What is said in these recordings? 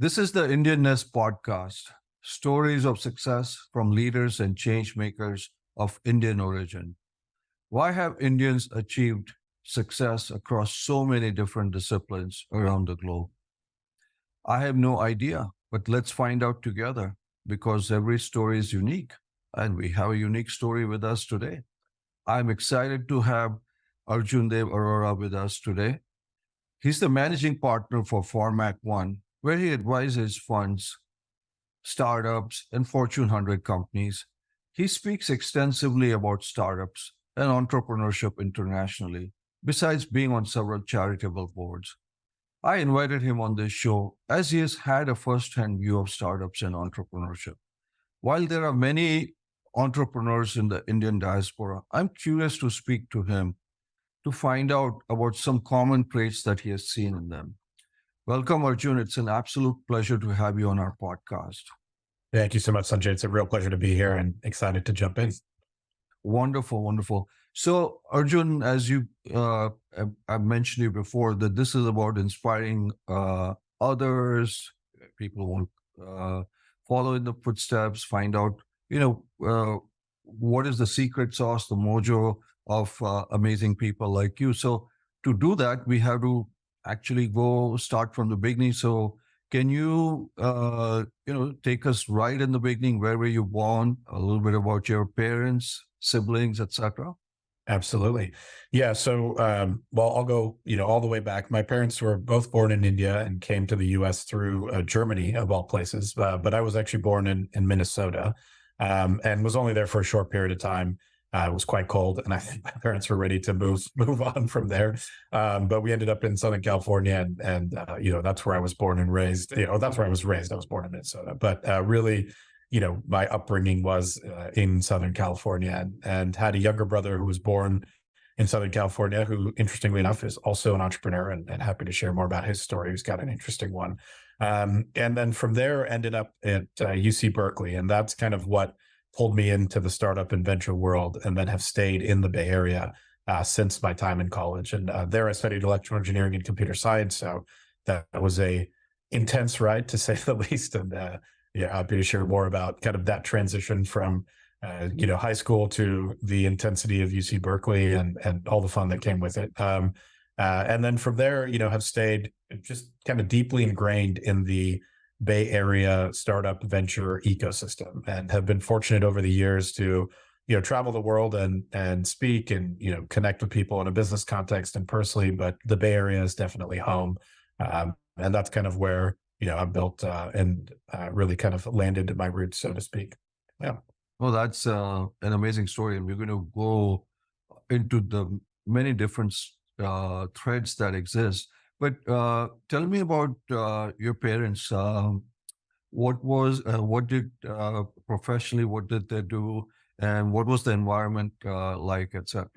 This is the Indianness podcast, stories of success from leaders and change makers of Indian origin. Why have Indians achieved success across so many different disciplines around the globe? I have no idea, but let's find out together because every story is unique and we have a unique story with us today. I'm excited to have Arjun Dev Arora with us today. He's the managing partner for FormatOne, where he advises funds, startups, and Fortune 100 companies. He speaks extensively about startups and entrepreneurship internationally, besides being on several charitable boards. I invited him on this show as he has had a first-hand view of startups and entrepreneurship. While there are many entrepreneurs in the Indian diaspora, I'm curious to speak to him to find out about some common traits that he has seen in them. Welcome, Arjun. It's an absolute pleasure to have you on our podcast. Thank you so much, Sanjay. It's a real pleasure to be here and excited to jump in. Wonderful, wonderful. So, Arjun, as you I've mentioned you before, that this is about inspiring others. People want follow in the footsteps, find out, what is the secret sauce, the mojo of amazing people like you. So, to do that, we have to actually go start from the beginning. So, can you, take us right in the beginning? Where were you born? A little bit about your parents, siblings, etc. Absolutely. Yeah. So, I'll go, all the way back. My parents were both born in India and came to the U.S. through Germany, of all places. But I was actually born in Minnesota and was only there for a short period of time. It was quite cold, and I think my parents were ready to move on from there. But we ended up in Southern California, and that's where I was born and raised. That's where I was raised. I was born in Minnesota, but really, my upbringing was in Southern California, and had a younger brother who was born in Southern California, who, interestingly enough, is also an entrepreneur, and happy to share more about his story. He's got an interesting one. And then from there, ended up at UC Berkeley, and that's kind of what pulled me into the startup and venture world, and then have stayed in the Bay Area since my time in college. And there I studied electrical engineering and computer science. So that was a intense ride, to say the least. And happy to share more about kind of that transition from high school to the intensity of UC Berkeley and all the fun that came with it. And then from there, have stayed just kind of deeply ingrained in the Bay Area startup venture ecosystem, and have been fortunate over the years to, travel the world and speak and, connect with people in a business context and personally, but the Bay Area is definitely home. And that's kind of where, I've built and really kind of landed my roots, so to speak. Yeah. Well, that's an amazing story. And we're going to go into the many different threads that exist. But tell me about your parents. What did professionally, what did they do, and what was the environment like, etc.?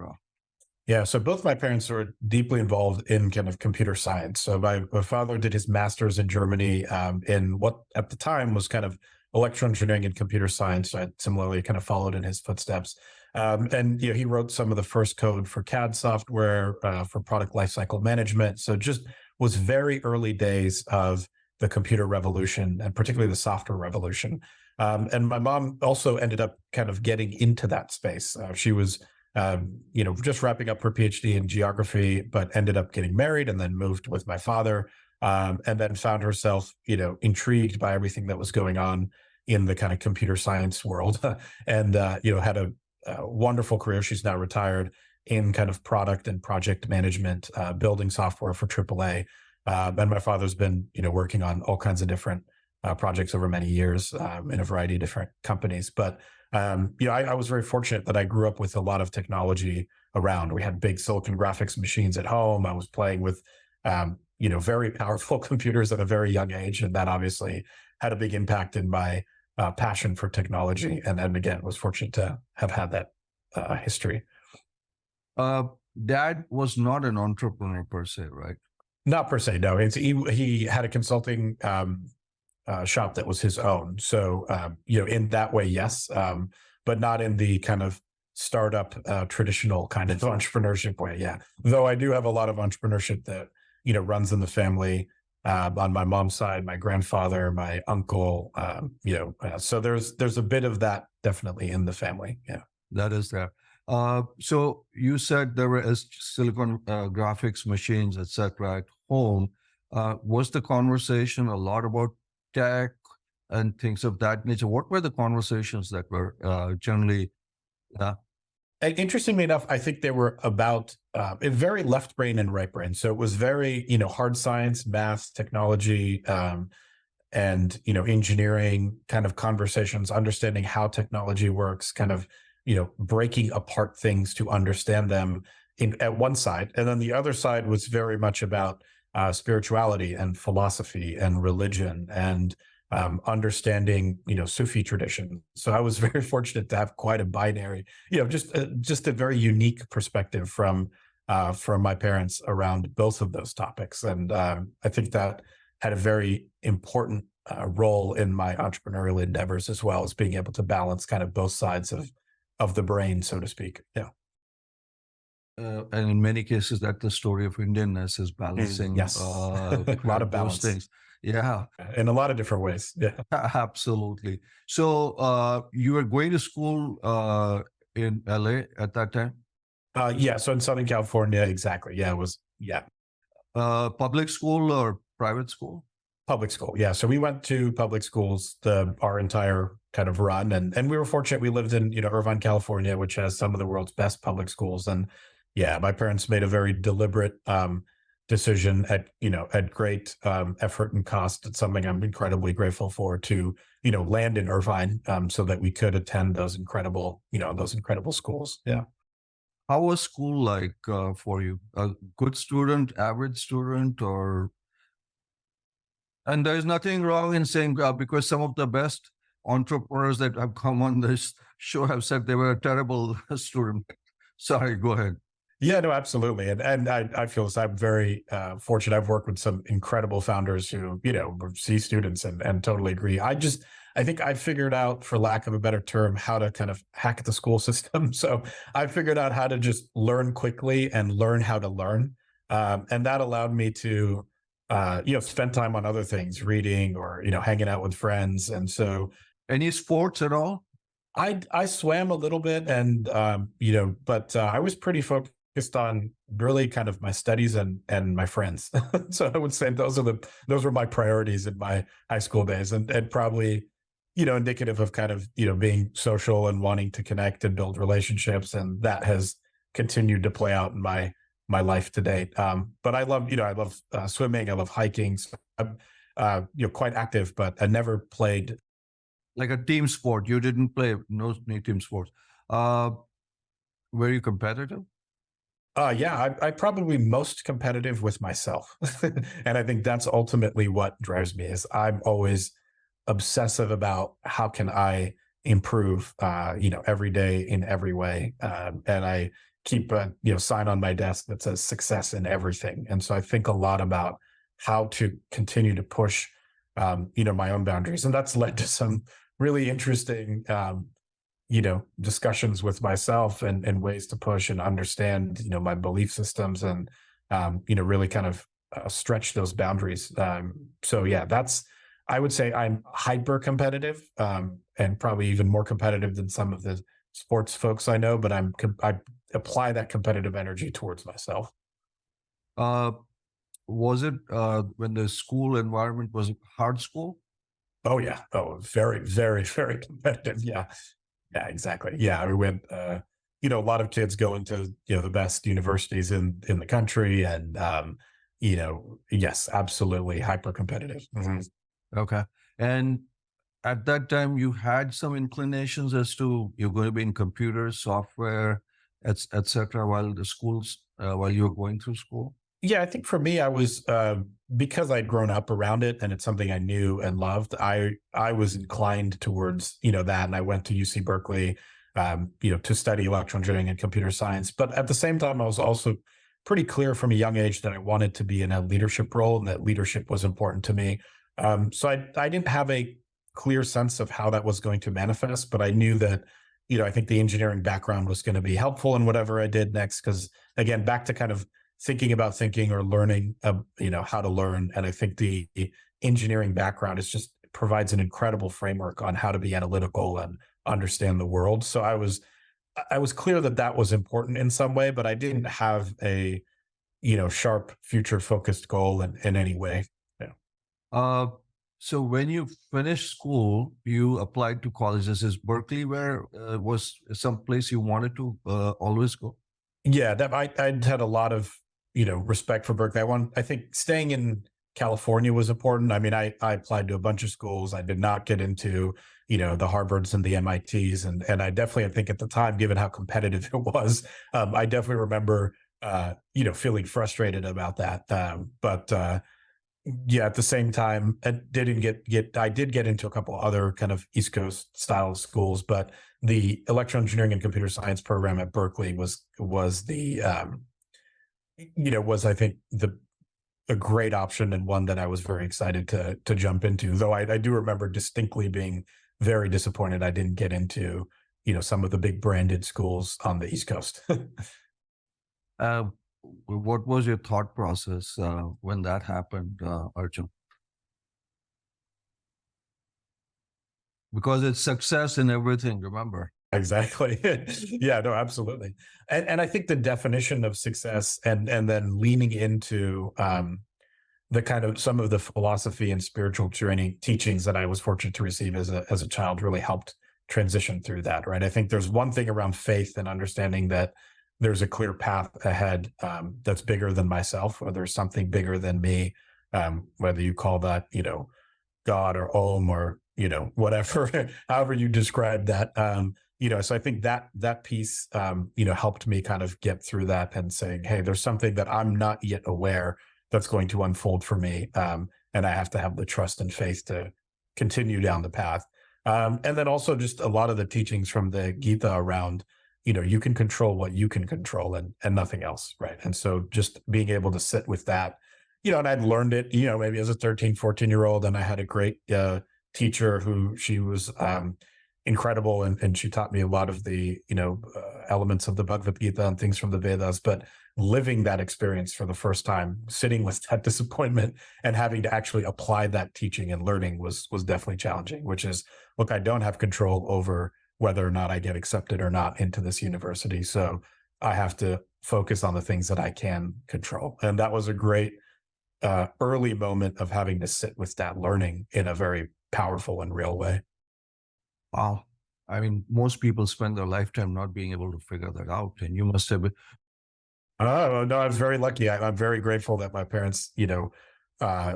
Yeah, so both my parents were deeply involved in kind of computer science. So my father did his master's in Germany in what at the time was kind of electrical engineering and computer science. So I similarly kind of followed in his footsteps. And he wrote some of the first code for CAD software, for product lifecycle management. So just was very early days of the computer revolution, and particularly the software revolution. And my mom also ended up kind of getting into that space. She was, just wrapping up her PhD in geography, but ended up getting married and then moved with my father, and then found herself, intrigued by everything that was going on in the kind of computer science world, and had a wonderful career. She's now retired in kind of product and project management, building software for AAA. And my father's been, working on all kinds of different projects over many years in a variety of different companies. But, I was very fortunate that I grew up with a lot of technology around. We had big silicon graphics machines at home. I was playing with, very powerful computers at a very young age. And that obviously had a big impact in my passion for technology. And then again, was fortunate to have had that history. Dad was not an entrepreneur per se, right? Not per se, no. He had a consulting shop that was his own. So, in that way, yes, but not in the kind of startup, traditional kind of entrepreneurship way. Yeah. Though I do have a lot of entrepreneurship that, runs in the family, on my mom's side, my grandfather, my uncle, so there's a bit of that definitely in the family. Yeah. That is there. So you said there were silicon graphics machines, etc. at home. Was the conversation a lot about tech and things of that nature? What were the conversations that were generally? And interestingly enough, I think they were about very left brain and right brain. So it was very, hard science, math, technology, and, engineering kind of conversations, understanding how technology works, kind of, breaking apart things to understand them at one side. And then the other side was very much about spirituality and philosophy and religion and understanding, Sufi tradition. So I was very fortunate to have quite a binary, just a very unique perspective from my parents around both of those topics. And I think that had a very important role in my entrepreneurial endeavors, as well as being able to balance kind of both sides of the brain, so to speak. Yeah. And in many cases, that's the story of Indianness, is balancing Yes. A lot of balance. those things. Yeah, In a lot of different ways. Yeah. absolutely. So you were going to school in LA at that time? Yeah. So in Southern California, exactly. Yeah. It was, yeah. Public school or private school? Public school. Yeah. So we went to public schools our entire kind of run. And we were fortunate. We lived in, Irvine, California, which has some of the world's best public schools. And yeah, my parents made a very deliberate decision at great effort and cost. It's something I'm incredibly grateful for, to, land in Irvine so that we could attend those incredible schools. Yeah. How was school like for you? A good student, average student, or? And there's nothing wrong in saying because some of the best entrepreneurs that have come on this show have said they were a terrible student. Sorry, go ahead. Yeah, no, absolutely. And I feel this. I'm very fortunate. I've worked with some incredible founders who, were C students and totally agree. I think I figured out, for lack of a better term, how to kind of hack the school system. So I figured out how to just learn quickly and learn how to learn. And that allowed me to, spend time on other things, reading or, hanging out with friends. And so, any sports at all? I swam a little bit and, but I was pretty focused on really kind of my studies and my friends. So I would say those were my priorities in my high school days, and probably, indicative of kind of, being social and wanting to connect and build relationships. And that has continued to play out in my life to date. But I love swimming. I love hiking. So I'm, quite active, but I never played. Like a team sport, you didn't play no team sports. Were you competitive? Yeah, I probably most competitive with myself. And I think that's ultimately what drives me, is I'm always obsessive about how can I improve, every day in every way. And I keep a, sign on my desk that says success in everything. And so I think a lot about how to continue to push, my own boundaries. And that's led to some really interesting, discussions with myself and ways to push and understand, my belief systems and, really kind of stretch those boundaries. So yeah, I would say I'm hyper competitive, and probably even more competitive than some of the sports folks I know, but I apply that competitive energy towards myself. Was it when the school environment was hard school? Oh yeah. Oh, very, very, very competitive. Yeah. Yeah, exactly. Yeah. We went, a lot of kids go into, the best universities in the country, and, yes, absolutely hyper competitive. Mm-hmm. Okay. And at that time, you had some inclinations as to you're going to be in computers, software, etc. While you were going through school? Yeah, I think for me, I was, because I'd grown up around it and it's something I knew and loved, I was inclined towards, that. And I went to UC Berkeley, to study electrical engineering and computer science. But at the same time, I was also pretty clear from a young age that I wanted to be in a leadership role and that leadership was important to me. So I didn't have a clear sense of how that was going to manifest, but I knew that, I think the engineering background was going to be helpful in whatever I did next. Because again, back to kind of thinking about thinking or learning, how to learn. And I think the engineering background is just provides an incredible framework on how to be analytical and understand the world. So I was clear that that was important in some way, but I didn't have a, sharp future focused goal in any way. Yeah. Uh, so when you finished school, you applied to colleges. Is Berkeley where was some place you wanted to always go? Yeah, that I had a lot of, respect for Berkeley. I think staying in California was important. I mean, I applied to a bunch of schools. I did not get into, the Harvards and the MITs. And I definitely, I think at the time, given how competitive it was, I definitely remember, feeling frustrated about that. But yeah, at the same time, I didn't I did get into a couple other kind of East Coast style schools, but the electrical engineering and computer science program at Berkeley was the, was I think a great option and one that I was very excited to jump into. Though I do remember distinctly being very disappointed I didn't get into, some of the big branded schools on the East Coast. Uh, what was your thought process when that happened, Arjun? Because it's success in everything, remember? Exactly. Yeah, no, absolutely. And I think the definition of success and then leaning into the kind of some of the philosophy and spiritual training teachings that I was fortunate to receive as a child really helped transition through that, right? I think there's one thing around faith and understanding that there's a clear path ahead that's bigger than myself, or there's something bigger than me, whether you call that, God or Om or, whatever, however you describe that. So I think that piece, helped me kind of get through that and saying, hey, there's something that I'm not yet aware that's going to unfold for me. And I have to have the trust and faith to continue down the path. And then also just a lot of the teachings from the Gita around, you can control what you can control and nothing else. Right. And so just being able to sit with that, and I'd learned it, maybe as a 13, 14-year-old, and I had a great teacher who she was incredible. And she taught me a lot of the, elements of the Bhagavad Gita and things from the Vedas, but living that experience for the first time, sitting with that disappointment and having to actually apply that teaching and learning was definitely challenging, which is, look, I don't have control over whether or not I get accepted or not into this university. So I have to focus on the things that I can control. And that was a great early moment of having to sit with that learning in a very powerful and real way. Wow. I mean, most people spend their lifetime not being able to figure that out. And you must have been. Oh, no, I was very lucky. I'm very grateful that my parents,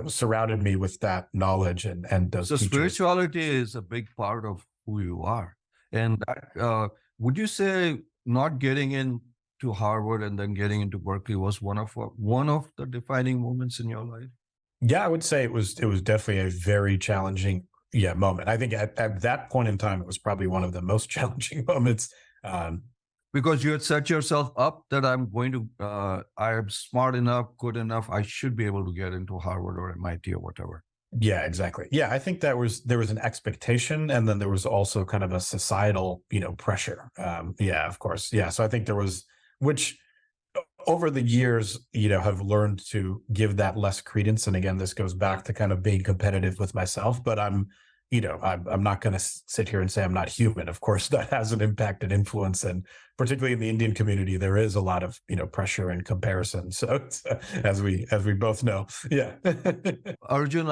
surrounded me with that knowledge and those So teachers. spirituality is a big part of who you are. And would you say not getting into Harvard and then getting into Berkeley was one of the defining moments in your life? Yeah, I would say it was definitely a very challenging moment. I think at that point in time, it was probably one of the most challenging moments. Because you had set yourself up that I am smart enough, good enough, I should be able to get into Harvard or MIT or whatever. Yeah, exactly. Yeah, I think there was an expectation, and then there was also kind of a societal, pressure. Yeah, of course. Yeah, so I think there was, which over the years, have learned to give that less credence. And again, this goes back to kind of being competitive with myself, but I'm not going to sit here and say I'm not human. Of course, that has an impact and influence. And particularly in the Indian community, there is a lot of, pressure and comparison. So as we both know. Yeah. Arjun,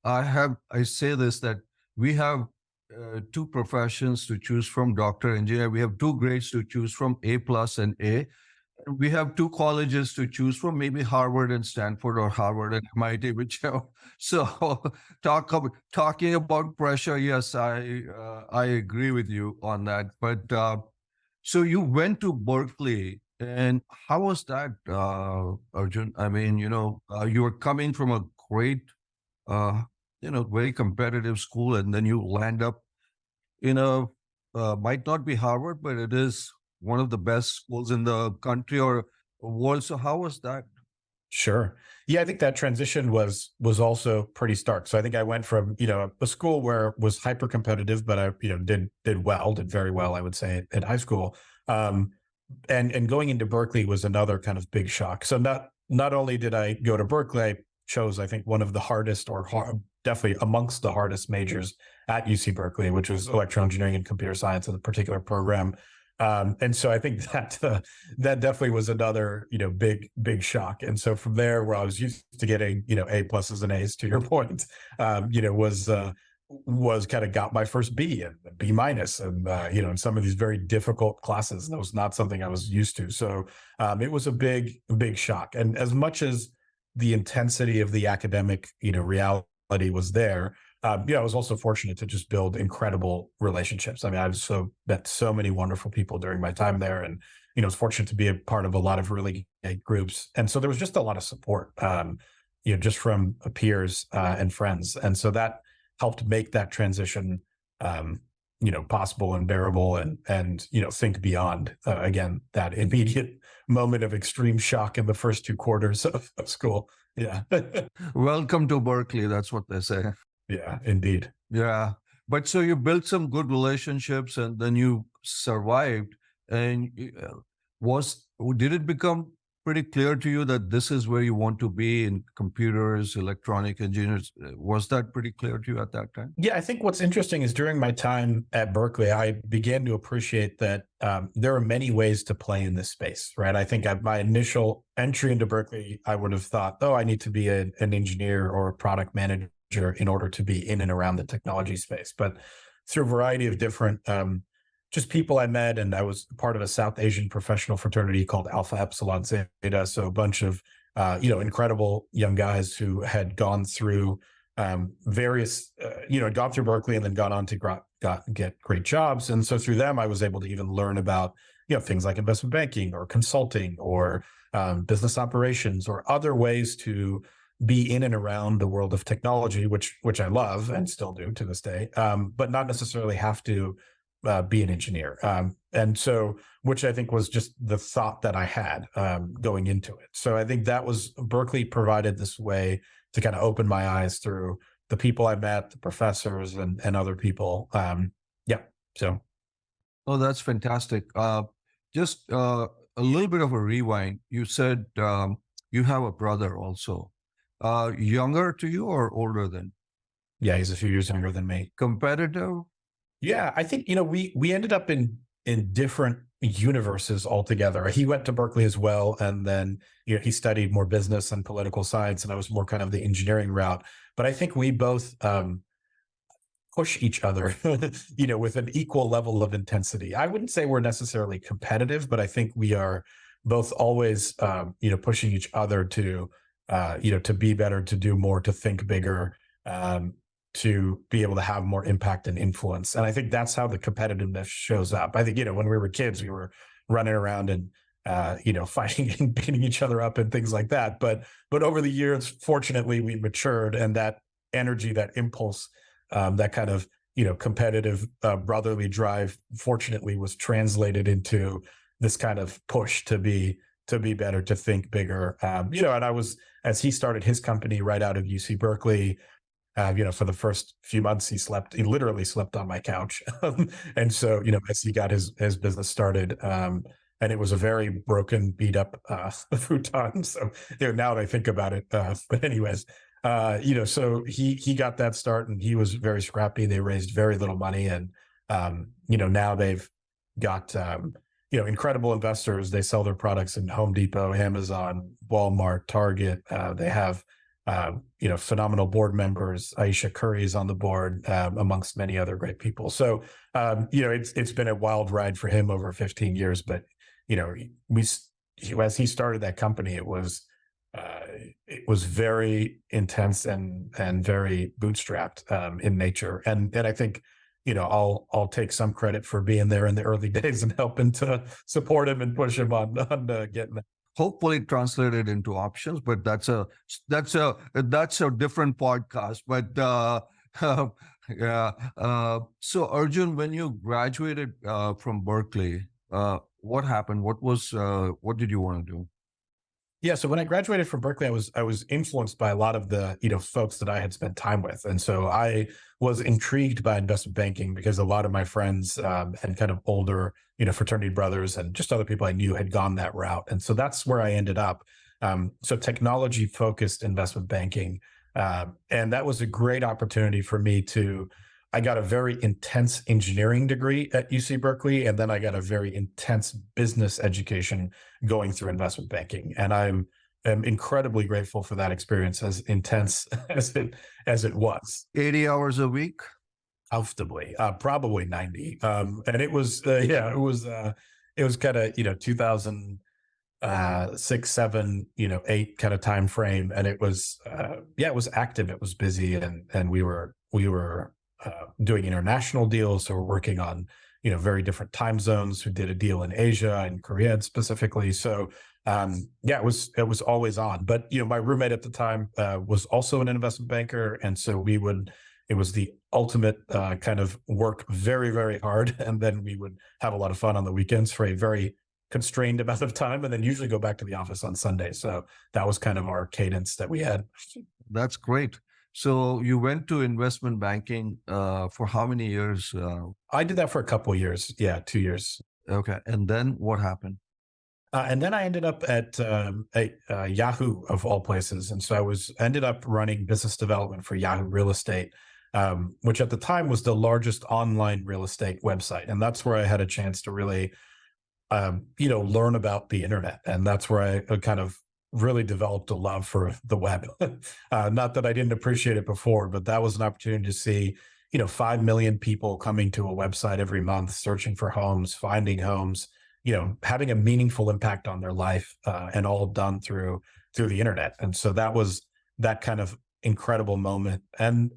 I say this, that we have two professions to choose from, doctor, engineer. We have two grades to choose from, A+ and A. We have two colleges to choose from, maybe Harvard and Stanford or Harvard and MIT, whichever. So talking about pressure, yes, I agree with you on that. But so you went to Berkeley, and how was that, Arjun? I mean, you were coming from a great, very competitive school, and then you land up in might not be Harvard, but it is one of the best schools in the country or world. So how was that? Sure. Yeah, I think that transition was also pretty stark. So I think I went from, a school where it was hyper competitive, but I, did very well, I would say, at high school. And going into Berkeley was another kind of big shock. So not only did I go to Berkeley, I chose, I think, one of the hardest definitely amongst the hardest majors at UC Berkeley, which was electrical engineering and computer science in a particular program. And so I think that that definitely was another, big shock. And so from there, where I was used to getting, A pluses and A's, to your point, was kind of got my first B and B minus, and in some of these very difficult classes. And that was not something I was used to. So it was a big shock. And as much as the intensity of the academic, reality was there, I was also fortunate to just build incredible relationships. I mean, I've met so many wonderful people during my time there, and was fortunate to be a part of a lot of really great groups. And so there was just a lot of support, just from peers and friends. And so that helped make that transition, possible and bearable, and think beyond again that immediate moment of extreme shock in the first 2 quarters of school. Yeah. Welcome to Berkeley. That's what they say. Yeah, indeed. Yeah. But so you built some good relationships and then you survived. And did it become pretty clear to you that this is where you want to be in computers, electronic engineers? Was that pretty clear to you at that time? Yeah, I think what's interesting is during my time at Berkeley, I began to appreciate that there are many ways to play in this space, right? I think at my initial entry into Berkeley, I would have thought, oh, I need to be an engineer or a product manager in order to be in and around the technology space. But through a variety of different just people I met, and I was part of a South Asian professional fraternity called Alpha Epsilon Zeta. So a bunch of, incredible young guys who had gone through various, had gone through Berkeley and then gone on to get great jobs. And so through them, I was able to even learn about, things like investment banking or consulting or business operations or other ways to be in and around the world of technology, which I love and still do to this day, but not necessarily have to be an engineer. And so, which I think was just the thought that I had going into it. So I think that was, Berkeley provided this way to kind of open my eyes through the people I met, the professors and other people. So. Oh, that's fantastic. Just a little bit of a rewind. You said you have a brother also. Younger to you or older than? Yeah, he's a few years younger than me. Competitive? Yeah, I think, we ended up in different universes altogether. He went to Berkeley as well. And then, he studied more business and political science, and I was more kind of the engineering route. But I think we both push each other, with an equal level of intensity. I wouldn't say we're necessarily competitive, but I think we are both always, pushing each other to, to be better, to do more, to think bigger, to be able to have more impact and influence. And I think that's how the competitiveness shows up. I think, when we were kids, we were running around and, fighting and beating each other up and things like that. But over the years, fortunately, we matured, and that energy, that impulse, that kind of, competitive brotherly drive, fortunately, was translated into this kind of push to be better, to think bigger. And I was, as he started his company right out of UC Berkeley, for the first few months, he literally slept on my couch. And so, as he got his business started, and it was a very broken, beat up futon. So, now that I think about it, but anyways, so he got that start, and he was very scrappy. They raised very little money, and, now they've got, incredible investors. They sell their products in Home Depot, Amazon, Walmart, Target. They have, phenomenal board members. Aisha Curry is on the board, amongst many other great people. So, it's been a wild ride for him over 15 years, but, as he started that company, it was very intense and very bootstrapped, in nature. And I think, I'll take some credit for being there in the early days and helping to support him and push him on getting there. Hopefully translated into options, but that's a different podcast. But yeah. So Arjun, when you graduated from Berkeley, what happened? What did you want to do? Yeah. So when I graduated from Berkeley, I was influenced by a lot of the, folks that I had spent time with. And so I was intrigued by investment banking because a lot of my friends and kind of older, fraternity brothers and just other people I knew had gone that route. And so that's where I ended up. So technology focused investment banking. And that was a great opportunity for me to, I got a very intense engineering degree at UC Berkeley, and then I got a very intense business education going through investment banking. And am incredibly grateful for that experience, as intense as it was. 80 hours a week? Comfortably, probably 90. And it was, it was kind of, 2006, seven, 8 kind of time frame. And it was, it was active. It was busy. And we were doing international deals. So we're working on, very different time zones. We did a deal in Asia and Korea specifically. So, it was always on. But, my roommate at the time was also an investment banker. And so it was the ultimate kind of work very, very hard. And then we would have a lot of fun on the weekends for a very constrained amount of time, and then usually go back to the office on Sunday. So that was kind of our cadence that we had. That's great. So you went to investment banking for how many years? I did that for a couple of years. Yeah, 2 years. Okay. And then what happened? And then I ended up at Yahoo of all places. And so ended up running business development for Yahoo Real Estate, which at the time was the largest online real estate website. And that's where I had a chance to really, learn about the internet. And that's where I kind of really developed a love for the web. Not that I didn't appreciate it before, but that was an opportunity to see, 5 million people coming to a website every month, searching for homes, finding homes, having a meaningful impact on their life, and all done through the internet. And so that was that kind of incredible moment. And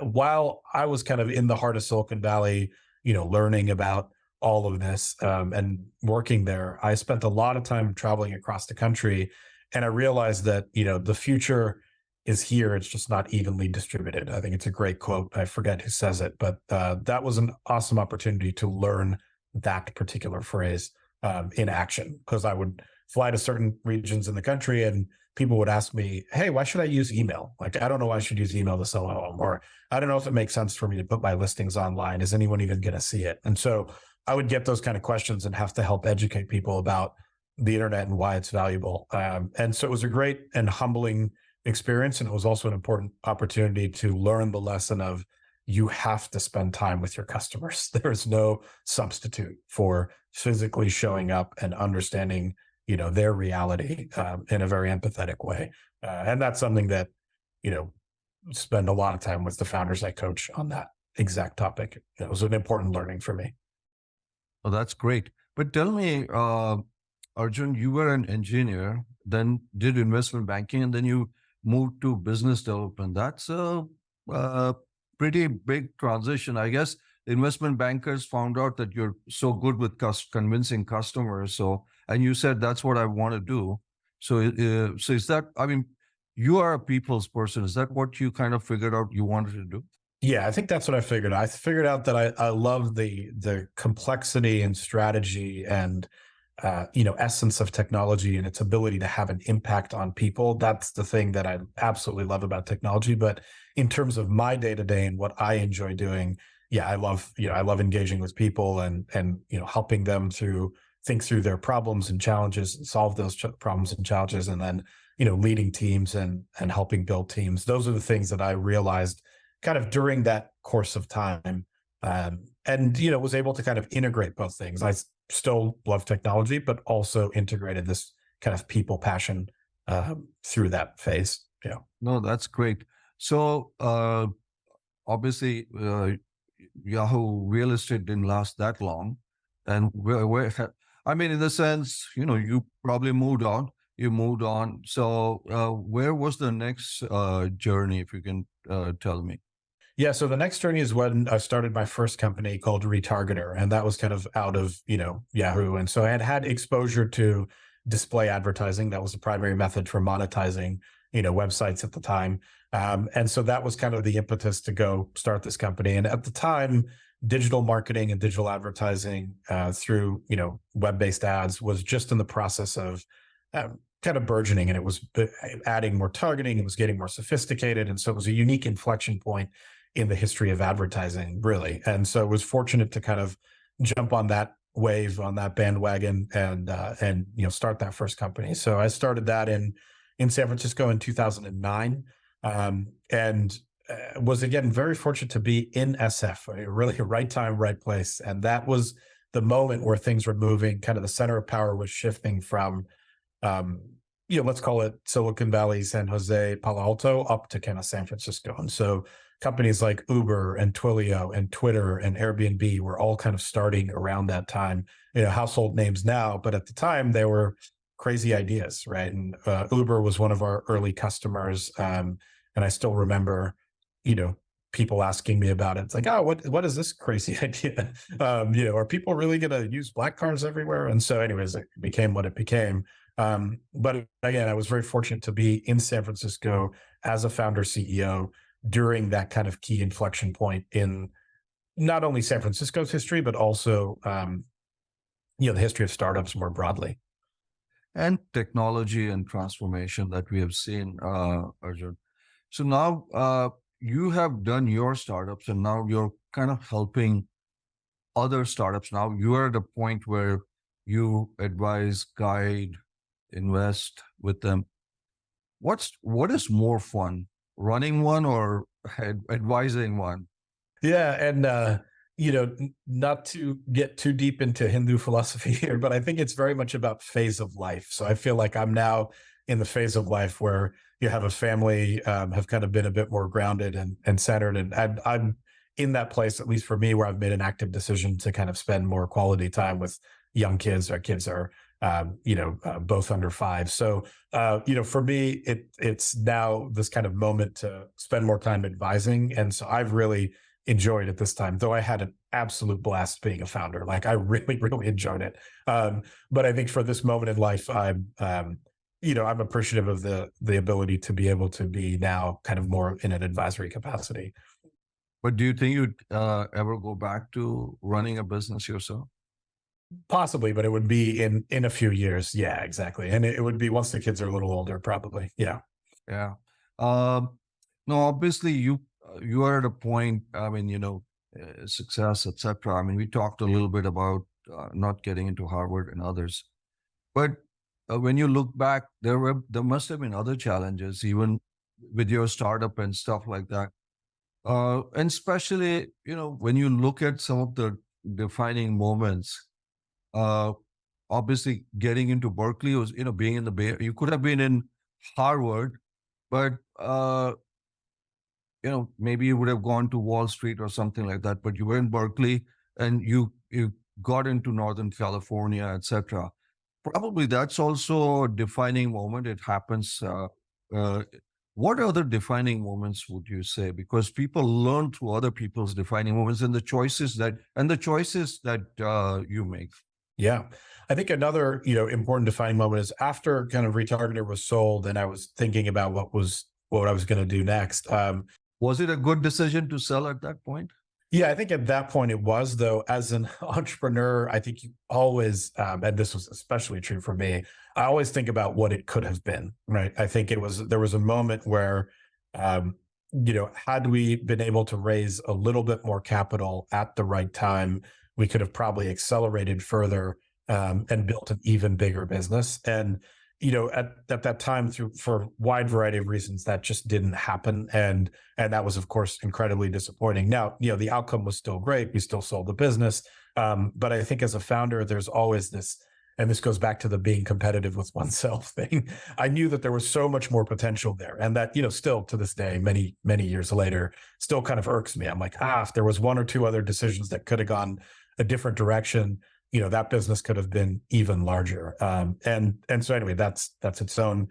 while I was kind of in the heart of Silicon Valley, learning about all of this, and working there, I spent a lot of time traveling across the country. And I realized that, the future is here. It's just not evenly distributed. I think it's a great quote. I forget who says it, but that was an awesome opportunity to learn that particular phrase in action, because I would fly to certain regions in the country and people would ask me, hey, why should I use email? Like, I don't know why I should use email to sell a home, or I don't know if it makes sense for me to put my listings online. Is anyone even going to see it? And so I would get those kind of questions and have to help educate people about the internet and why it's valuable. And so it was a great and humbling experience. And it was also an important opportunity to learn the lesson of, you have to spend time with your customers. There's no substitute for physically showing up and understanding, their reality in a very empathetic way. And that's something that, spend a lot of time with the founders I coach on that exact topic. It was an important learning for me. Oh, that's great. But tell me, Arjun, you were an engineer, then did investment banking, and then you moved to business development. That's a pretty big transition. I guess investment bankers found out that you're so good with convincing customers. So, and you said, that's what I want to do. So, so is that, I mean, you are a people's person. Is that what you kind of figured out you wanted to do? Yeah, I think that's what I figured. I figured out that I love the complexity and strategy and essence of technology and its ability to have an impact on people. That's the thing that I absolutely love about technology. But in terms of my day-to-day and what I enjoy doing, yeah, I love engaging with people and helping them think through their problems and challenges and solve those problems and challenges, and then leading teams and helping build teams. Those are the things that I realized kind of during that course of time, and was able to kind of integrate both things. I still love technology, but also integrated this kind of people passion through that phase. Yeah. No, that's great. So obviously, Yahoo Real Estate didn't last that long, and I mean, in the sense, you probably moved on. You moved on. So where was the next journey, if you can tell me? Yeah. So the next journey is when I started my first company called ReTargeter. And that was kind of out of, Yahoo. And so I had exposure to display advertising. That was the primary method for monetizing, websites at the time. And so that was kind of the impetus to go start this company. And at the time, digital marketing and digital advertising through, web-based ads was just in the process of kind of burgeoning, and it was adding more targeting. It was getting more sophisticated. And so it was a unique inflection point in the history of advertising, really. And so I was fortunate to kind of jump on that wave, on that bandwagon, and start that first company. So I started that in San Francisco in 2009, and was again very fortunate to be in SF, really right time, right place, and that was the moment where things were moving. Kind of the center of power was shifting from let's call it Silicon Valley, San Jose, Palo Alto, up to kind of San Francisco. And so companies like Uber and Twilio and Twitter and Airbnb were all kind of starting around that time, household names now, but at the time they were crazy ideas, right? And Uber was one of our early customers. And I still remember, people asking me about it. It's like, oh, what is this crazy idea? Are people really going to use black cars everywhere? And so anyways, it became what it became. But again, I was very fortunate to be in San Francisco as a founder CEO during that kind of key inflection point in not only San Francisco's history, but also, the history of startups more broadly. And technology and transformation that we have seen, Arjun. So now you have done your startups and now you're kind of helping other startups. Now you are at a point where you advise, guide, invest with them. What is more fun, running one or advising one? Yeah, and not to get too deep into Hindu philosophy here, but I think it's very much about phase of life. So I feel like I'm now in the phase of life where you have a family, have kind of been a bit more grounded and centered, and I'm in that place, at least for me, where I've made an active decision to kind of spend more quality time with young kids. Our kids are both under 5. So, for me, it's now this kind of moment to spend more time advising. And so I've really enjoyed it this time, though I had an absolute blast being a founder. Like I really, really enjoyed it. But I think for this moment in life, I'm appreciative of the ability to be able to be now kind of more in an advisory capacity. But do you think you'd ever go back to running a business yourself? Possibly, but it would be in a few years. Yeah, exactly. And it would be once the kids are a little older, probably. Yeah. Yeah. No, obviously you are at a point, success, etc. I mean, we talked a little bit about not getting into Harvard and others, but when you look back, there must have been other challenges, even with your startup and stuff like that. And especially, when you look at some of the defining moments, obviously getting into Berkeley was, being in the Bay, you could have been in Harvard, but, maybe you would have gone to Wall Street or something like that, but you were in Berkeley and you got into Northern California, etc. Probably that's also a defining moment. It happens. What other defining moments would you say? Because people learn through other people's defining moments and the choices that you make. Yeah. I think another, important defining moment is after kind of ReTargeter was sold and I was thinking about what I was going to do next. Was it a good decision to sell at that point? Yeah, I think at that point it was, though. As an entrepreneur, I think you always, and this was especially true for me, I always think about what it could have been, right? I think there was a moment where, had we been able to raise a little bit more capital at the right time, we could have probably accelerated further and built an even bigger business. And at that time, for a wide variety of reasons, that just didn't happen, and that was, of course, incredibly disappointing. Now, the outcome was still great. We still sold the business, but I think as a founder, there's always this, and this goes back to the being competitive with oneself thing. I knew that there was so much more potential there, and that still to this day, many years later, still kind of irks me. I'm like, if there was one or two other decisions that could have gone a different direction, that business could have been even larger. And so anyway, that's its own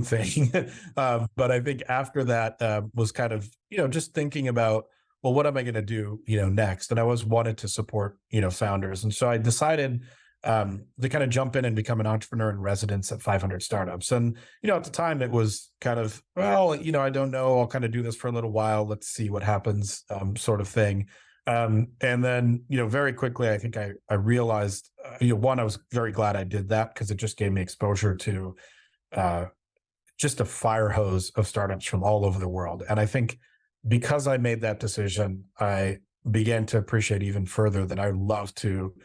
thing. But I think after that was kind of, just thinking about, well, what am I going to do, next? And I always wanted to support, founders. And so I decided to kind of jump in and become an entrepreneur in residence at 500 startups. And, at the time it was kind of, well, I don't know, I'll kind of do this for a little while. Let's see what happens, sort of thing. And then, very quickly, I think I realized, one, I was very glad I did that because it just gave me exposure to just a fire hose of startups from all over the world. And I think because I made that decision, I began to appreciate even further that I love to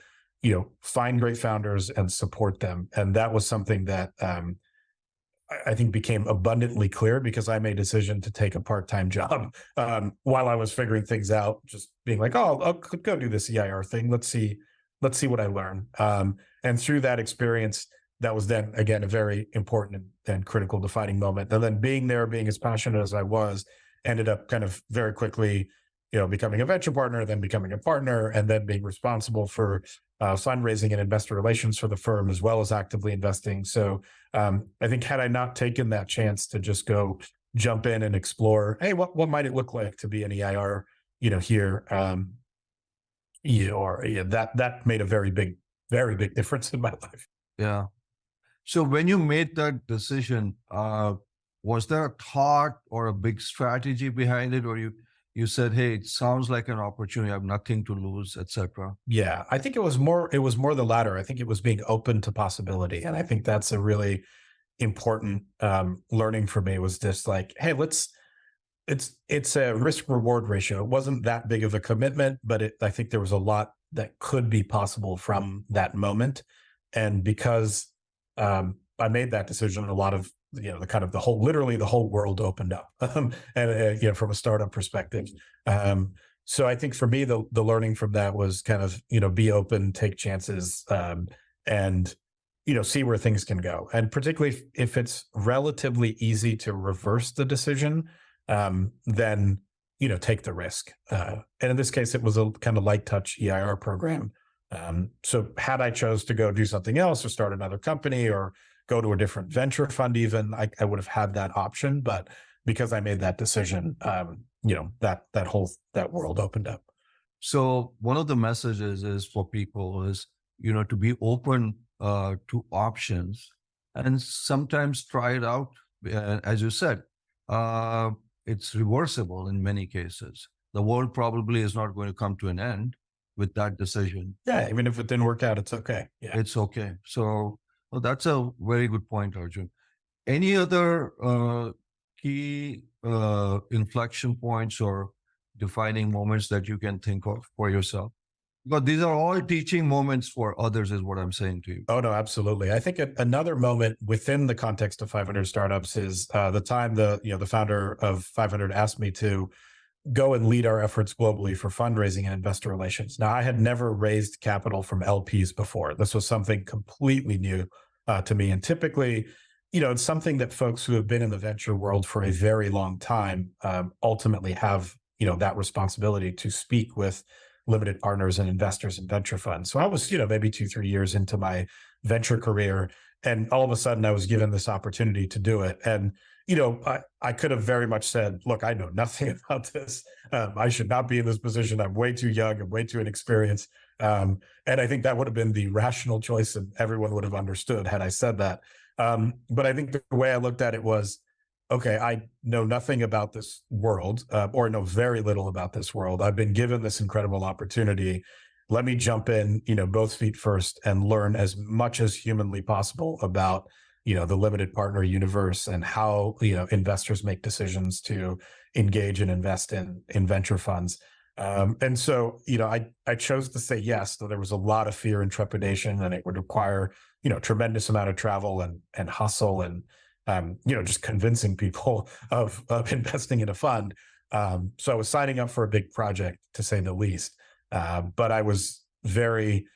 find great founders and support them. And that was something that I think became abundantly clear because I made a decision to take a part-time job while I was figuring things out, just being like, oh, I'll go do this EIR thing. Let's see what I learn. And through that experience, that was then, again, a very important and critical defining moment. And then being there, being as passionate as I was, ended up kind of very quickly, becoming a venture partner, then becoming a partner, and then being responsible for fundraising and investor relations for the firm, as well as actively investing. So I think had I not taken that chance to just go jump in and explore, hey, what might it look like to be an EIR, here, that made a very big difference in my life. Yeah. So when you made that decision, was there a thought or a big strategy behind it, or you said, hey, it sounds like an opportunity, I have nothing to lose, etc.? Yeah, I think it was more the latter. I think it was being open to possibility. And I think that's a really important learning for me, was just like, hey, it's a risk reward ratio. It wasn't that big of a commitment, but I think there was a lot that could be possible from that moment. And because I made that decision, a lot of literally the whole world opened up, and from a startup perspective. So I think for me, the learning from that was kind of, be open, take chances, and, see where things can go. And particularly if it's relatively easy to reverse the decision, then, take the risk. And in this case, it was a kind of light touch EIR program. So had I chose to go do something else or start another company or go to a different venture fund, even, I would have had that option. But because I made that decision, that world opened up. So one of the messages is for people is, to be open to options and sometimes try it out. As you said, it's reversible in many cases. The world probably is not going to come to an end with that decision. Yeah, even if it didn't work out, it's okay. Yeah, it's okay. So that's a very good point, Arjun. Any other key inflection points or defining moments that you can think of for yourself? But these are all teaching moments for others, is what I'm saying to you. Oh, no, absolutely. I think another moment within the context of 500 Startups is the time the founder of 500 asked me to go and lead our efforts globally for fundraising and investor relations. Now, I had never raised capital from LPs before. This was something completely new to me. And typically, it's something that folks who have been in the venture world for a very long time ultimately have, that responsibility to speak with limited partners and investors and venture funds. So I was, maybe 2-3 years into my venture career, and all of a sudden I was given this opportunity to do it. And I could have very much said, look, I know nothing about this. I should not be in this position. I'm way too young. I'm way too inexperienced. And I think that would have been the rational choice, and everyone would have understood had I said that. But I think the way I looked at it was, okay, I know nothing about this world, or know very little about this world. I've been given this incredible opportunity. Let me jump in, both feet first, and learn as much as humanly possible about the limited partner universe and how, investors make decisions to engage and invest in venture funds. And so, I chose to say yes, though there was a lot of fear and trepidation, and it would require, tremendous amount of travel and hustle and, just convincing people of investing in a fund. So I was signing up for a big project, to say the least. But I was very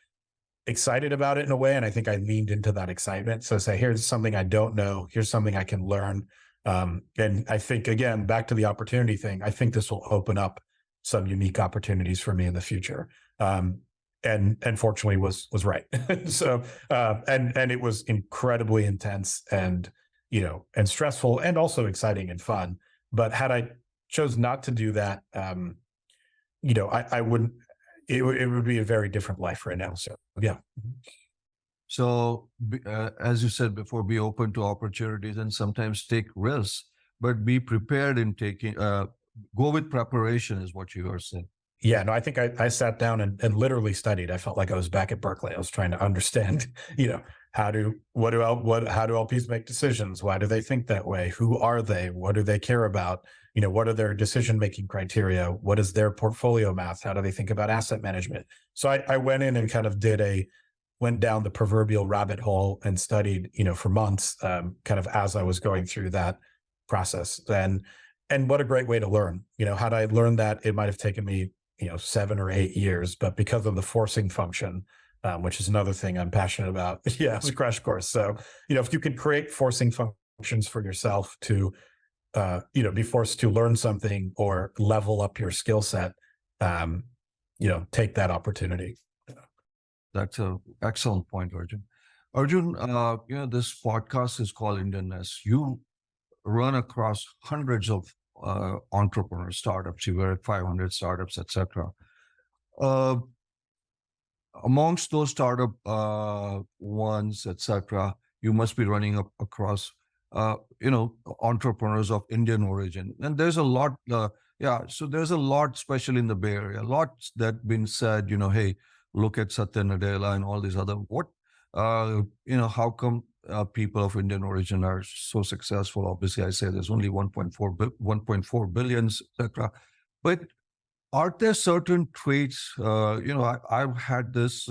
excited about it in a way. And I think I leaned into that excitement. So say, here's something I don't know. Here's something I can learn. And I think, again, back to the opportunity thing, I think this will open up some unique opportunities for me in the future. And fortunately was right. So, and it was incredibly intense and, and stressful, and also exciting and fun. But had I chose not to do that, I wouldn't, it would be a very different life right now. So, yeah. So, as you said before, be open to opportunities and sometimes take risks, but be prepared in taking, go with preparation is what you are saying. Yeah, no, I think I sat down and literally studied. I felt like I was back at Berkeley. I was trying to understand, how do LPs make decisions? Why do they think that way? Who are they? What do they care about? What are their decision-making criteria? What is their portfolio math? How do they think about asset management? So I went in and kind of went down the proverbial rabbit hole and studied, for months, kind of as I was going through that process. And what a great way to learn. Had I learned that, it might have taken me 7 or 8 years, but because of the forcing function, which is another thing I'm passionate about. Yeah, it's a crash course. So, if you can create forcing functions for yourself to, be forced to learn something or level up your skill set, take that opportunity. That's an excellent point, Arjun. Arjun, this podcast is called Indianness. You run across hundreds of entrepreneur startups. You were at 500 startups, etc. Amongst those startup ones, etc., you must be running up across, entrepreneurs of Indian origin. And there's a lot, so there's a lot, especially in the Bay Area, a lot that been said, hey, look at Satya Nadella and all these other, how come people of Indian origin are so successful? Obviously, I say there's only 1.4 billions, etc. But are there certain traits? I've had this.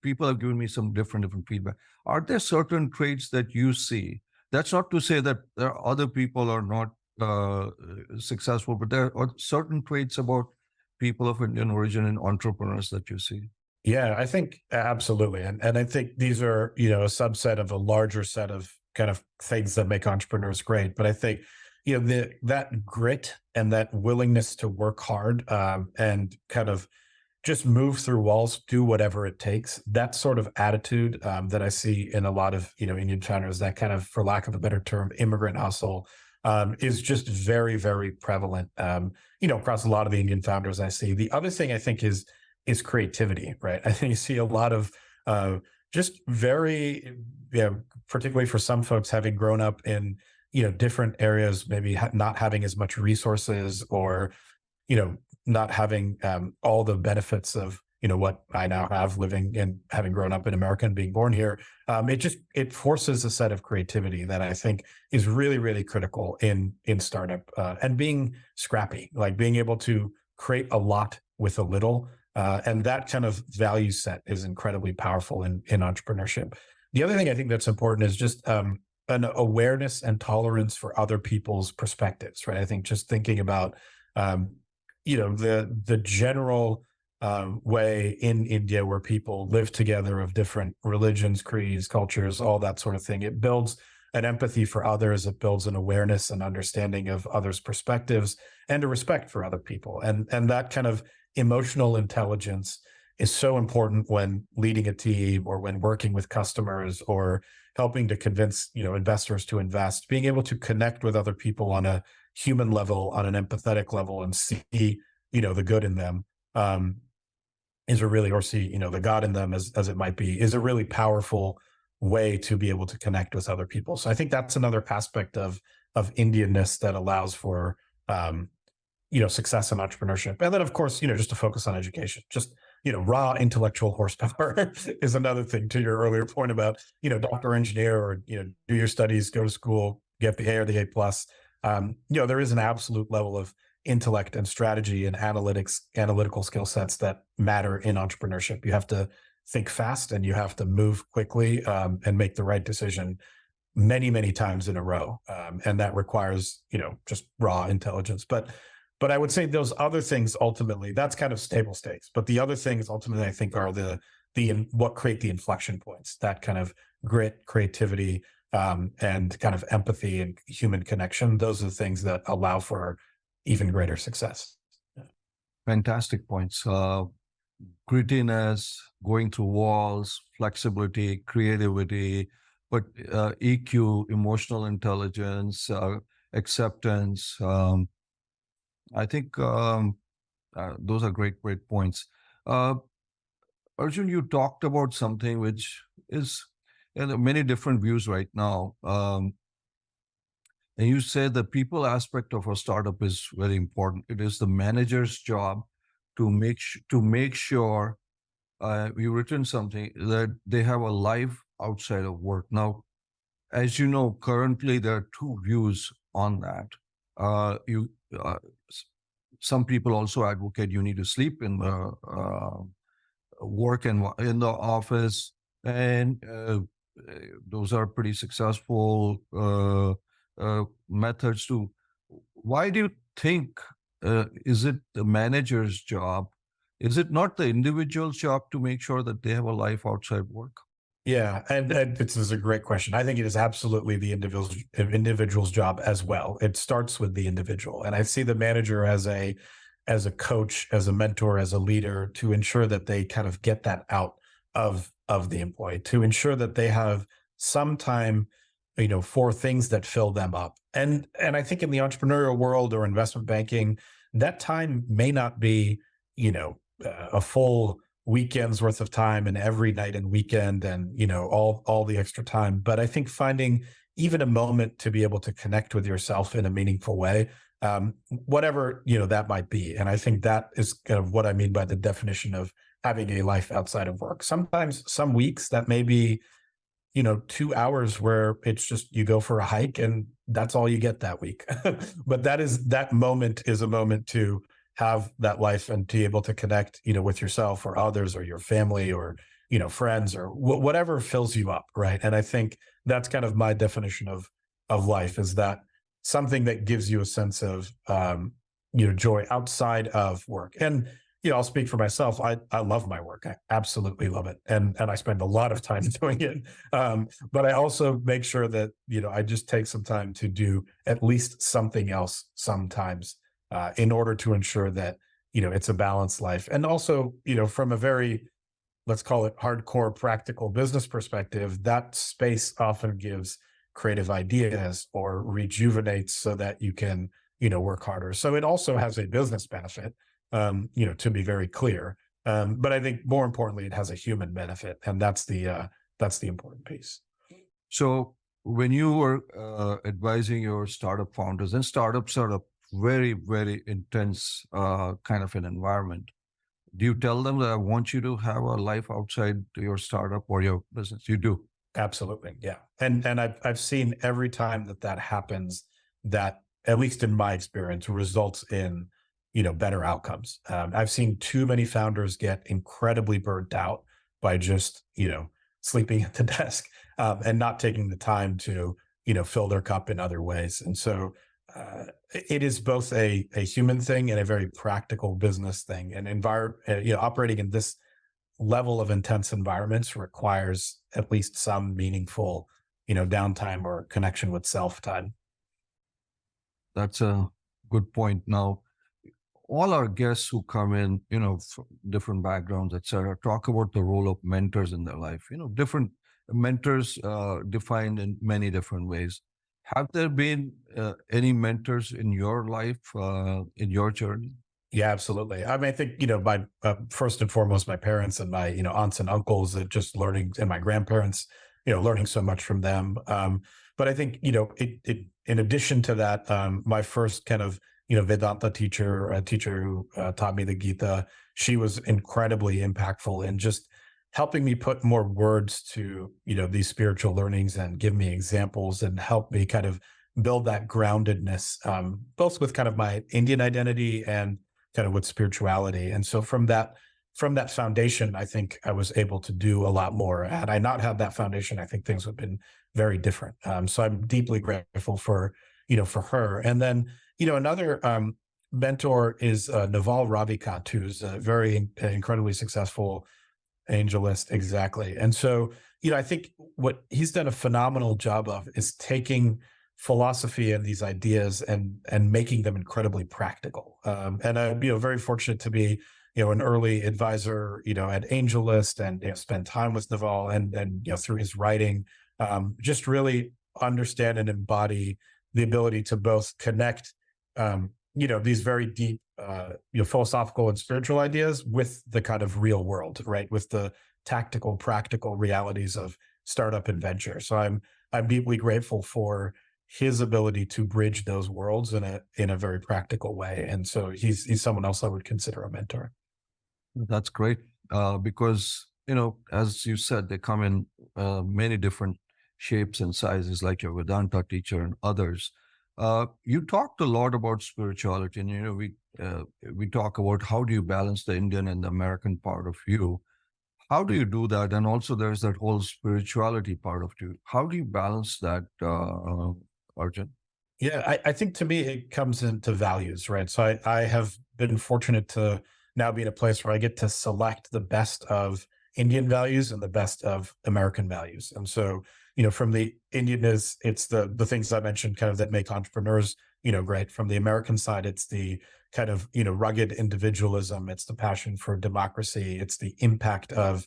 People have given me some different feedback. Are there certain traits that you see? That's not to say that there are other people are not successful, but there are certain traits about people of Indian origin and entrepreneurs that you see. Yeah, I think absolutely. And I think these are, a subset of a larger set of kind of things that make entrepreneurs great. But I think, that grit and that willingness to work hard, and kind of just move through walls, do whatever it takes. That sort of attitude that I see in a lot of, Indian founders, that kind of, for lack of a better term, immigrant hustle, is just very, very prevalent, across a lot of the Indian founders I see. The other thing I think is creativity, right? I think you see a lot of just very, particularly for some folks having grown up in, different areas, maybe not having as much resources or, not having all the benefits of, what I now have living and having grown up in America and being born here. It forces a set of creativity that I think is really, really critical in startup, and being scrappy, like being able to create a lot with a little. And that kind of value set is incredibly powerful in entrepreneurship. The other thing I think that's important is just an awareness and tolerance for other people's perspectives, right? I think just thinking about, the general way in India where people live together of different religions, creeds, cultures, all that sort of thing. It builds an empathy for others. It builds an awareness and understanding of others' perspectives and a respect for other people. And that kind of emotional intelligence is so important when leading a team or when working with customers or helping to convince, investors to invest. Being able to connect with other people on a human level, on an empathetic level, and see, the good in them, is a really, or see, the God in them as it might be, is a really powerful way to be able to connect with other people. So I think that's another aspect of Indianness that allows for, success in entrepreneurship. And then, of course, just to focus on education, just, raw intellectual horsepower is another thing, to your earlier point about, doctor, engineer, or, do your studies, go to school, get the A or the A plus. There is an absolute level of intellect and strategy and analytical skill sets that matter in entrepreneurship. You have to think fast and you have to move quickly, and make the right decision many, many times in a row. And that requires, just raw intelligence. But I would say those other things, ultimately, that's kind of stable stakes. But the other things ultimately, I think, are the what create the inflection points, that kind of grit, creativity, and kind of empathy and human connection. Those are the things that allow for even greater success. Fantastic points. Grittiness, going through walls, flexibility, creativity, but EQ, emotional intelligence, acceptance. I think those are great points. Arjun, you talked about something which is many different views right now. And you said the people aspect of a startup is very important. It is the manager's job to make sure you've written something that they have a life outside of work. Now, as you know, currently there are two views on that. You some people also advocate you need to sleep in the work and in the office, and those are pretty successful methods to. Why do you think is it the manager's job? Is it not the individual's job to make sure that they have a life outside work? Yeah, and this is a great question. I think it is absolutely the individual's job as well. It starts with the individual, and I see the manager as a coach, as a mentor, as a leader to ensure that they kind of get that out of the employee, to ensure that they have some time, for things that fill them up. And I think in the entrepreneurial world or investment banking, that time may not be, a full weekend's worth of time and every night and weekend and all the extra time, but I think finding even a moment to be able to connect with yourself in a meaningful way, whatever that might be. And I think that is kind of what I mean by the definition of having a life outside of work. Sometimes some weeks that may be 2 hours where it's just you go for a hike and that's all you get that week. But that moment is a moment to have that life and to be able to connect, with yourself or others or your family or, friends or whatever fills you up. Right. And I think that's kind of my definition of life, is that something that gives you a sense of, joy outside of work. And, I'll speak for myself. I love my work. I absolutely love it. And I spend a lot of time doing it. But I also make sure that, I just take some time to do at least something else sometimes, in order to ensure that, it's a balanced life. And also, from a very, let's call it hardcore practical business perspective, that space often gives creative ideas or rejuvenates so that you can, work harder. So it also has a business benefit, to be very clear. But I think more importantly, it has a human benefit. And that's the important piece. So when you were advising your startup founders, and startups are a very, very intense kind of an environment, do you tell them that I want you to have a life outside your startup or your business? You do. Absolutely. Yeah. And I've seen every time that happens, that at least in my experience results in, better outcomes. I've seen too many founders get incredibly burnt out by just, sleeping at the desk, and not taking the time to, fill their cup in other ways. And so it is both a human thing and a very practical business thing. And operating in this level of intense environments requires at least some meaningful, downtime or connection with self time. That's a good point. Now, all our guests who come in, from different backgrounds, etc., talk about the role of mentors in their life. Different mentors defined in many different ways. Have there been any mentors in your life, in your journey? Yeah, absolutely. I mean, I think, my first and foremost, my parents and my, aunts and uncles, that just learning, and my grandparents, learning so much from them. But I think, in addition to that, my first kind of, Vedanta teacher, a teacher who taught me the Gita, she was incredibly impactful in just helping me put more words to, these spiritual learnings and give me examples and help me kind of build that groundedness, both with kind of my Indian identity and kind of with spirituality. And so from that foundation, I think I was able to do a lot more. Had I not had that foundation, I think things would have been very different. So I'm deeply grateful for her. And then, another mentor is Naval Ravikant, who's a very incredibly successful angelist. Exactly. And so, I think what he's done a phenomenal job of is taking philosophy and these ideas and making them incredibly practical. And I'm, very fortunate to be, an early advisor, at AngelList and spend time with Naval and through his writing, just really understand and embody the ability to both connect, these very deep, philosophical and spiritual ideas with the kind of real world, right? With the tactical, practical realities of startup and venture. So I'm deeply grateful for his ability to bridge those worlds in a very practical way. And so he's someone else I would consider a mentor. That's great. Because, as you said, they come in many different shapes and sizes, like your Vedanta teacher and others. You talked a lot about spirituality, and we talk about how do you balance the Indian and the American part of you. How do you do that? And also, there's that whole spirituality part of you. How do you balance that, Arjun? Yeah, I think to me it comes into values, right? So I have been fortunate to now be in a place where I get to select the best of Indian values and the best of American values. And so, from the Indianness, it's the things I mentioned kind of that make entrepreneurs, great. From the American side, it's the kind of, rugged individualism, it's the passion for democracy, it's the impact of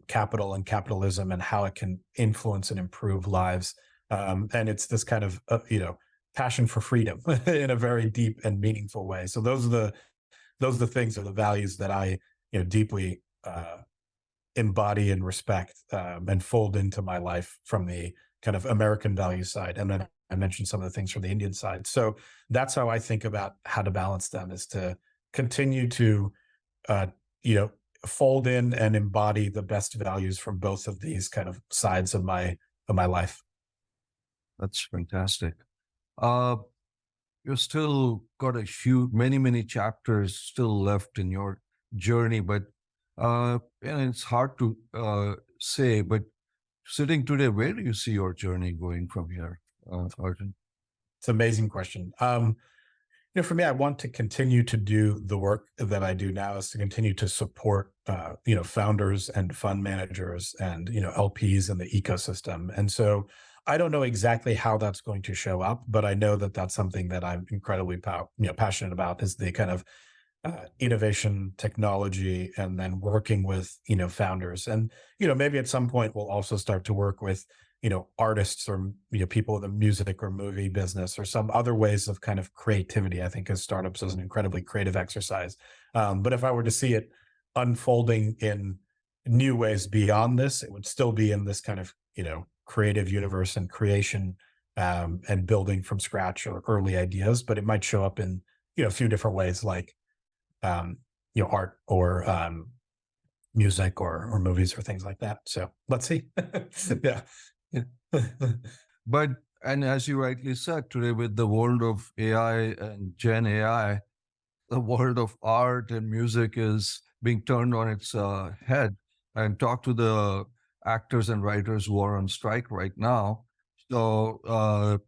capital and capitalism and how it can influence and improve lives. And it's this kind of, passion for freedom in a very deep and meaningful way. So those are the things or the values that I deeply embody and respect, and fold into my life from the kind of American value side. And then I mentioned some of the things from the Indian side. So that's how I think about how to balance them, is to continue to uh, you know fold in and embody the best values from both of these kind of sides of my life. That's fantastic. Uh, you still got many chapters still left in your journey, but it's hard to say. But sitting today, where do you see your journey going from here, Arjun? It's an amazing question. For me, I want to continue to do the work that I do now, is to continue to support, founders and fund managers and, LPs in the ecosystem. And so I don't know exactly how that's going to show up, but I know that that's something that I'm incredibly passionate about, is the kind of innovation, technology, and then working with, founders. And, maybe at some point we'll also start to work with, artists or, people in the music or movie business or some other ways of kind of creativity. I think as startups is an incredibly creative exercise. But if I were to see it unfolding in new ways beyond this, it would still be in this kind of, creative universe and creation, and building from scratch or early ideas, but it might show up in, a few different ways, like, art or, music or movies or things like that. So let's see. Yeah. Yeah. But, and as you rightly said, today with the world of AI and Gen AI, the world of art and music is being turned on its head. And talk to the actors and writers who are on strike right now. So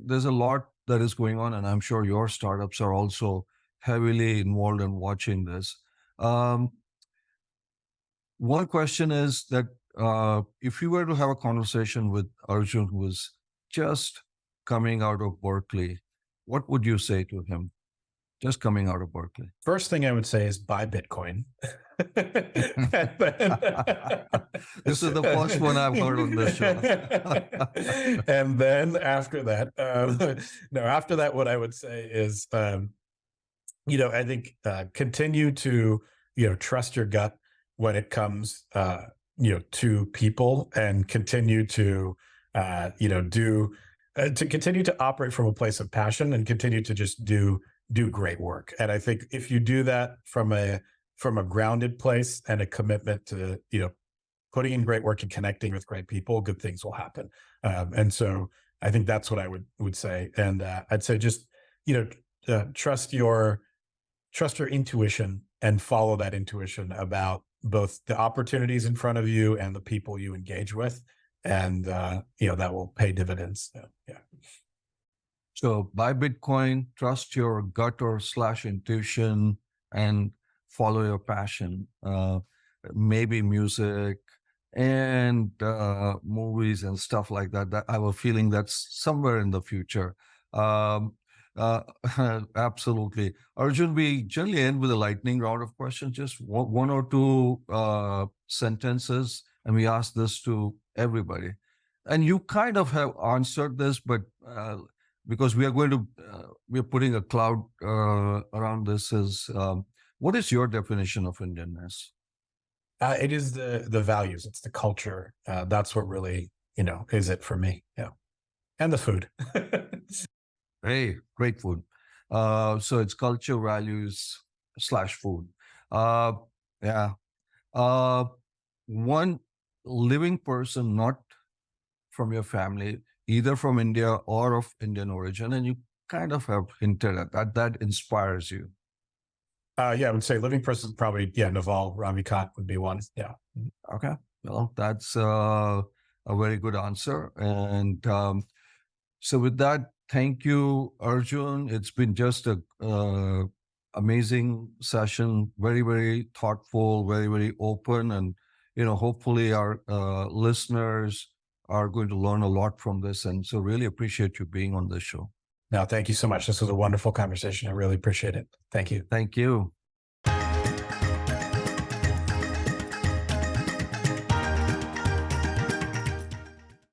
there's a lot that is going on, and I'm sure your startups are also heavily involved in watching this. One question is that if you were to have a conversation with Arjun, who was just coming out of Berkeley, what would you say to him? Just coming out of Berkeley. First thing I would say is buy Bitcoin. This is the first one I've heard on this show. And then after that, after that, what I would say is, I think continue to, trust your gut when it comes, to people, and continue to, to continue to operate from a place of passion and continue to just do great work. And I think if you do that from a grounded place and a commitment to, putting in great work and connecting with great people, good things will happen. And so I think that's what I would say. And I'd say just, trust your intuition and follow that intuition about both the opportunities in front of you and the people you engage with. And, that will pay dividends. Yeah. So buy Bitcoin, trust your gut or / intuition, and follow your passion. Maybe music and movies and stuff like that. That I have a feeling that's somewhere in the future. Absolutely. Arjun, we generally end with a lightning round of questions, just one or two sentences, and we ask this to everybody. And you kind of have answered this, but because we are going to, we're putting a cloud around this, is what is your definition of Indianness? It is the values. It's the culture. That's what really, is it for me. Yeah. And the food. Hey, great food. So it's culture, values / food. Uh, yeah. Uh, one living person, not from your family, either from India or of Indian origin, and you kind of have hinted at that. That inspires you. Yeah, I would say living person probably, yeah, Naval Ravikant would be one. Yeah. Okay. Well, that's a very good answer. And so, with that, thank you, Arjun. It's been just a amazing session. Very, very thoughtful. Very, very open, and hopefully, our listeners are going to learn a lot from this. And so, really appreciate you being on this show. No, thank you so much. This was a wonderful conversation. I really appreciate it. Thank you. Thank you.